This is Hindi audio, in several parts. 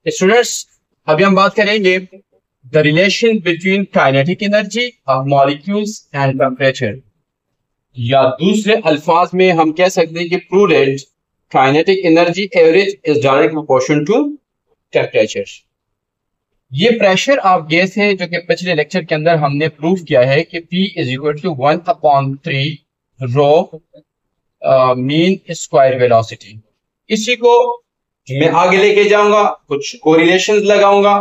स्टूडेंट्स, अभी हम बात करेंगे the relation between kinetic energy of molecules and temperature, या दूसरे अल्फाज में हम कह सकते हैं कि prove that kinetic energy average is direct proportion to temperature. ये प्रेशर ऑफ गैस है जो कि पिछले लेक्चर के अंदर हमने प्रूव किया है कि P is equal to 1/3 rho mean square velocity. इसी को मैं आगे लेके जाऊंगा, कुछ कोरिलेशंस लगाऊंगा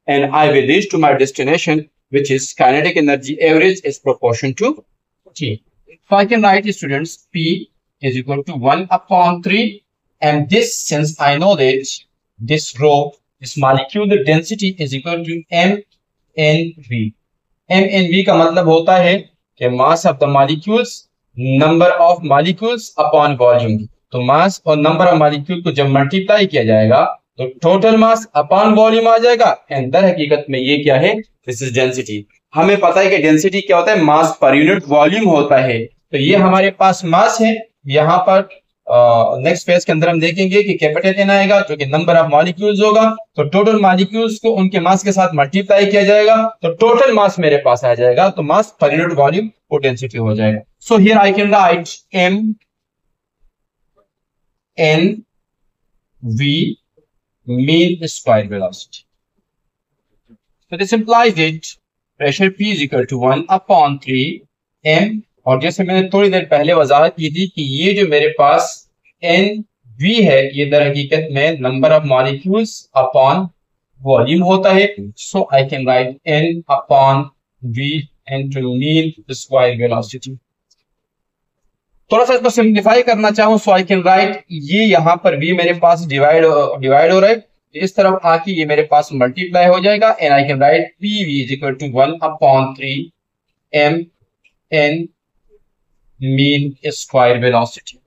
and I will reach to my destination which is kinetic energy average is proportion to T. So I can write, students, P is equal to 1/3, and this, since I know that this rho, this molecular density is equal to mNV. mNV का मतलब होता है कि mass of the molecules, number of molecules upon volume. तो मास और नंबर ऑफ मॉलिक्यूल को जब मल्टीप्लाई किया जाएगा तो टोटल मास अपॉन वॉल्यूम आ जाएगा। एंड दर हकीकत में ये क्या है? This is density. हमें पता है कि डेंसिटी क्या होता है? मास पर यूनिट वॉल्यूम होता है। तो ये हमारे पास मास है। यहाँ पर नेक्स्ट पेज के अंदर हम देखेंगे कि कैपिटल एन आएगा जो कि नंबर ऑफ मॉलिक्यूल्स होगा। तो टोटल मॉलिक्यूल्स को उनके मास के साथ मल्टीप्लाई किया जाएगा तो टोटल मास मेरे पास आ जाएगा। तो मास पर यूनिट वॉल्यूम को डेंसिटी हो जाएगा। So here I can write M N V mean square velocity. So this implies that pressure P is equal to 1/3 m, और जैसे मैंने थोड़ी देर पहले वजाहत की थी कि ये जो मेरे पास NV है ये दर हकीकत में number of molecules upon volume होता है। So I can write N/V into mean square velocity. थोड़ा सा इसको सिंप्लीफाई करना चाहूं सो आई कैन राइट, ये यहाँ पर भी मेरे पास डिवाइड हो रहा है, इस तरफ आके ये मेरे पास मल्टीप्लाई हो जाएगा and I can write PV is equal to 1/3 m n mean square velocity.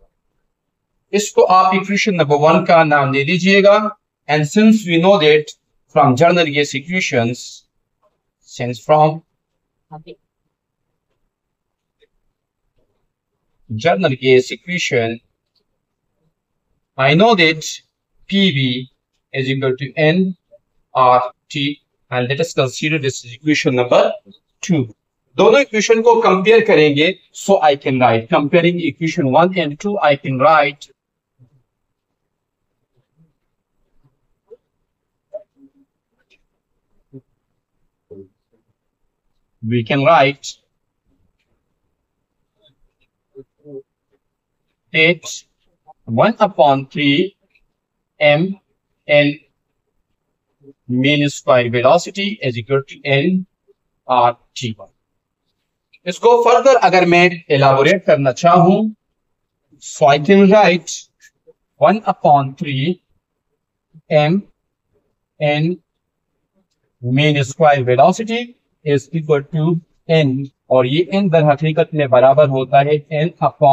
इसको आप इक्वेशन नंबर 1 का नाम दे दीजिएगा। And since we know that from general gas equations, since from general gas equation, I know that PV is equal to nRT, and let us consider this equation number 2. दोनों इक्वेशन को कंपेयर करेंगे so I can write, comparing equation 1 and 2, I can write we can write that 1/3 m n mean square velocity is equal to nRT. इसको फर्दर अगर मैं एलाबोरेट करना चाहूं so I can write 1/3 m n mean square velocity is equal to n, और ये n दर हकीकत में बराबर होता है n/na।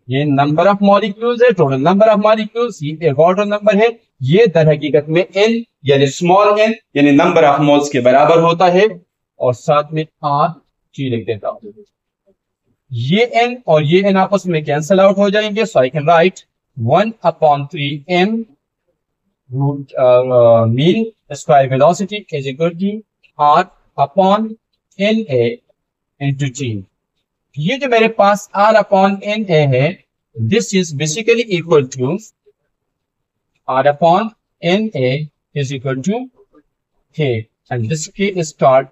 ये नंबर ऑफ मॉलिक्यूल्स है, टोटल नंबर ऑफ मॉलिक्यूल्स, ये एक ऑर्डर नंबर है। ये दर हकीकत में n यानी स्मॉल n यानी नंबर ऑफ मोल्स के बराबर होता है, और साथ में RT लिख देता हूं। ये n और ये n आपस में कैंसिल आउट हो जाएंगे so I can write 1/3 m mean square velocity is equal to R/NA into T. ये जो मेरे पास R/NA है, this is basically equal to R/NA is equal to K, and this K is called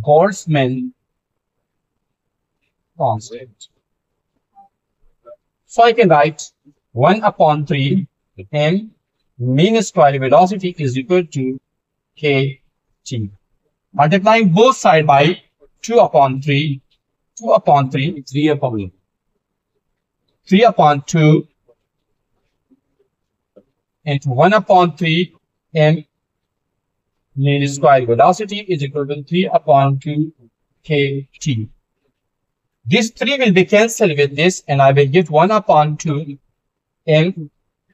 Boltzmann constant. So I can write 1/3 m mean square velocity is equal to KT. Multiplying both sides by 2/3 3/2 into 1/3 m mean square velocity is equal to 3/2 KT. This 3 will be cancelled with this and I will get 1/2 m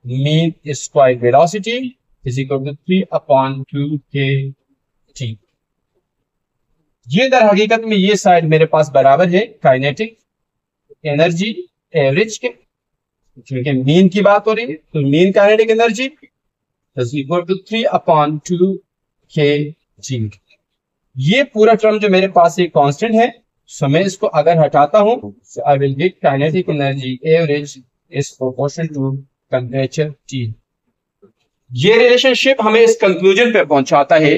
mean square velocity is equal to 3/2 KT. ये दर हकीकत में ये साइड मेरे पास बराबर है काइनेटिक एनर्जी एवरेज के, क्योंकि मीन की बात हो रही है, तो mean kinetic energy is equal to 3/2 kg। ये पूरा टर्म जो मेरे पास एक कांस्टेंट है, सो मैं इसको अगर हटाता हूं, I will get kinetic energy average is proportional to temperature T। ये रिलेशनशिप हमें इस कंक्लूजन पे पहुंचाता है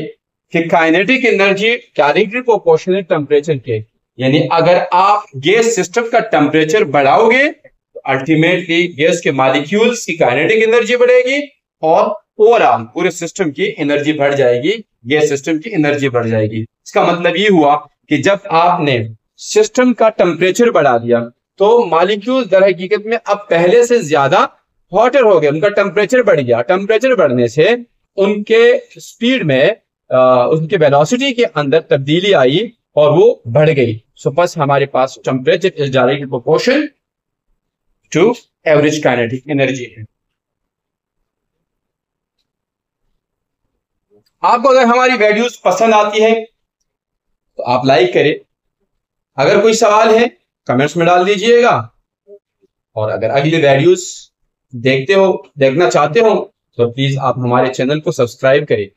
कि kinetic energy directly proportional temperature के, यानी अगर आप गैस सिस्टम का टेम्परेचर बढ़ाओगे तो अल्टीमेटली गैस के मॉलिक्यूल्स की काइनेटिक एनर्जी बढ़ेगी और ओवरऑल पूरे सिस्टम की एनर्जी बढ़ जाएगी, गैस सिस्टम की एनर्जी बढ़ जाएगी। इसका मतलब ये हुआ कि जब आपने सिस्टम का टेम्परेचर बढ़ा दिया तो मॉलिक्यूल्स दर हकीकत में अब पहले से ज्यादा हॉटर हो गए, उनका टेम्परेचर बढ़ गया। टेम्परेचर बढ़ने से उनके स्पीड में उनके वेलोसिटी के अंदर तब्दीली आई और वो बढ़ गई। सो बस हमारे पास temperature is directly proportional to average kinetic energy है। आपको अगर हमारी वीडियोस पसंद आती है तो आप लाइक करें, अगर कोई सवाल है कमेंट्स में डाल दीजिएगा, और अगर अगली वीडियोस देखना चाहते हो तो प्लीज आप हमारे चैनल को सब्सक्राइब करें।